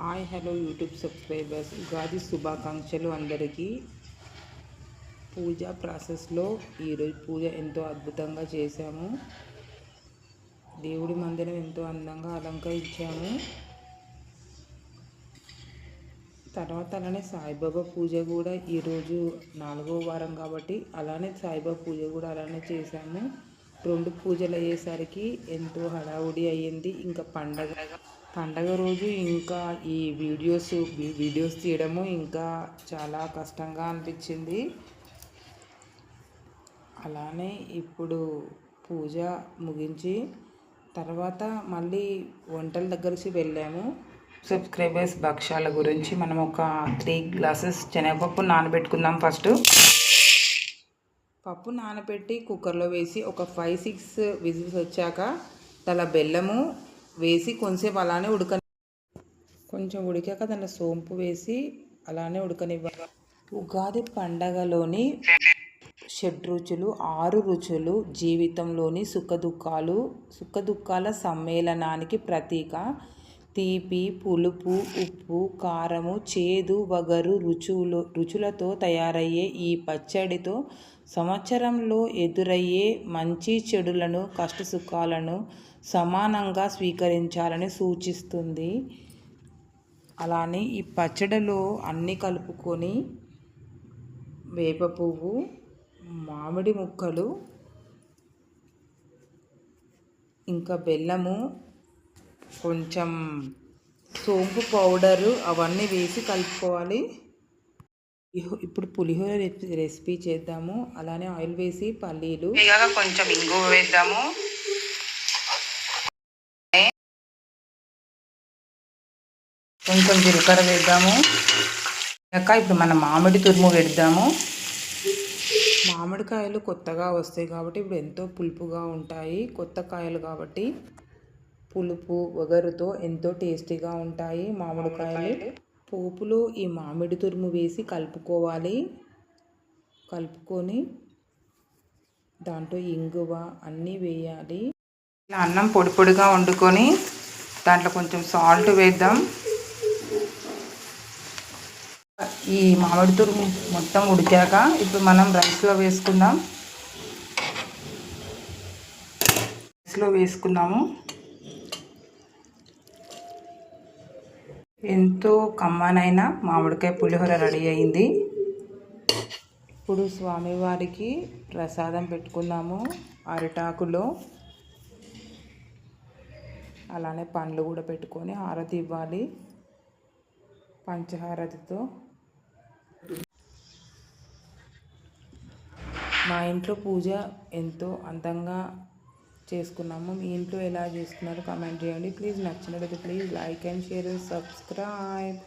Hi hello YouTube subscribers, Ugadi శుభాకాంక్షలు అందరికీ. పూజా ప్రాసెస్లో ఈరోజు పూజ ఎంతో అద్భుతంగా చేశాము. దేవుడి మందిరం ఎంతో అందంగా అలంకరించాము. తర్వాత అలానే సాయిబాబా పూజ కూడా ఈరోజు 4వ వారం కాబట్టి అలానే సాయిబాబా పూజ కూడా అలానే చేశాము. 2 పూజలు అయ్యేసరికి ఎంతో హడావుడి అయ్యింది. ఇంకా పండగ రోజు ఇంకా ఈ వీడియోస్ తీయడము ఇంకా చాలా కష్టంగా అనిపించింది. అలానే ఇప్పుడు పూజ ముగించి తర్వాత మళ్ళీ వంటల దగ్గరికి వెళ్ళాము. సబ్స్క్రైబర్స్, భక్ష్యాల గురించి మనం ఒక 3 గ్లాసెస్ శనగపప్పు నానబెట్టుకుందాం. ఫస్ట్ పప్పు నానబెట్టి కుక్కర్లో వేసి ఒక 5-6 విజిల్స్ వచ్చాక దానిలో బెల్లము వేసి కొంచెంసేపు అలానే కొంచెం ఉడికాక దానిలో సోంపు వేసి అలానే ఉడకనివ్వాలి. ఉగాది పండగలోని 6 రుచులు జీవితంలోని సుఖదుఖాల సమ్మేళనానికి ప్రతీక. తీపి, పులుపు, ఉప్పు, కారము, చేదు, వగరు రుచులతో తయారయ్యే ఈ పచ్చడితో సంవత్సరంలో ఎదురయ్యే మంచి చెడులను, కష్టసుఖాలను సమానంగా స్వీకరించాలని సూచిస్తుంది. అలానే ఈ పచ్చడిలో అన్నీ కలుపుకొని వేప పువ్వు, మామిడి ముక్కలు, ఇంకా బెల్లము, కొంచెం సోంపు పౌడరు అవన్నీ వేసి కలుపుకోవాలి. ఇప్పుడు పులిహోర రెసిపీ చేద్దాము. అలానే ఆయిల్ వేసి పల్లీలు, కొంచెం ఇంగువ వేద్దాము. కొంచెం జీలకర్ర వేద్దాము. ఇప్పుడు మనం మామిడి తురుము వేద్దాము. మామిడికాయలు కొత్తగా వస్తాయి కాబట్టి ఇప్పుడు ఎంతో పులుపుగా ఉంటాయి. కొత్త కాయలు కాబట్టి పులుపు వగరుతో ఎంతో టేస్టీగా ఉంటాయి మామిడికాయలు. పోపులో ఈ మామిడి తురుము వేసి కలుపుకోవాలి. కలుపుకొని దాంట్లో ఇంగువ అన్నీ వేయాలి. ఇలా అన్నం పొడి పొడిగా వండుకొని దాంట్లో కొంచెం సాల్ట్ వేద్దాం. ఈ మామిడి తురుము మొత్తం ఉడికాక ఇప్పుడు మనం రైస్లో వేసుకున్నాము. ఎంతో కమ్మనైన మామిడికాయ పులిహోర రెడీ అయింది. ఇప్పుడు స్వామివారికి ప్రసాదం పెట్టుకుందాము. అరిటాకులో అలానే పండ్లు కూడా పెట్టుకొని హారతి ఇవ్వాలి. పంచహారతితో మా ఇంట్లో పూజ ఎంతో అందంగా చేసుకున్నాము. మీ ఇంట్లో ఎలా చేసుకున్నారో కామెంట్ చేయండి. ప్లీజ్ నచ్చినట్లయితే please like and share, subscribe.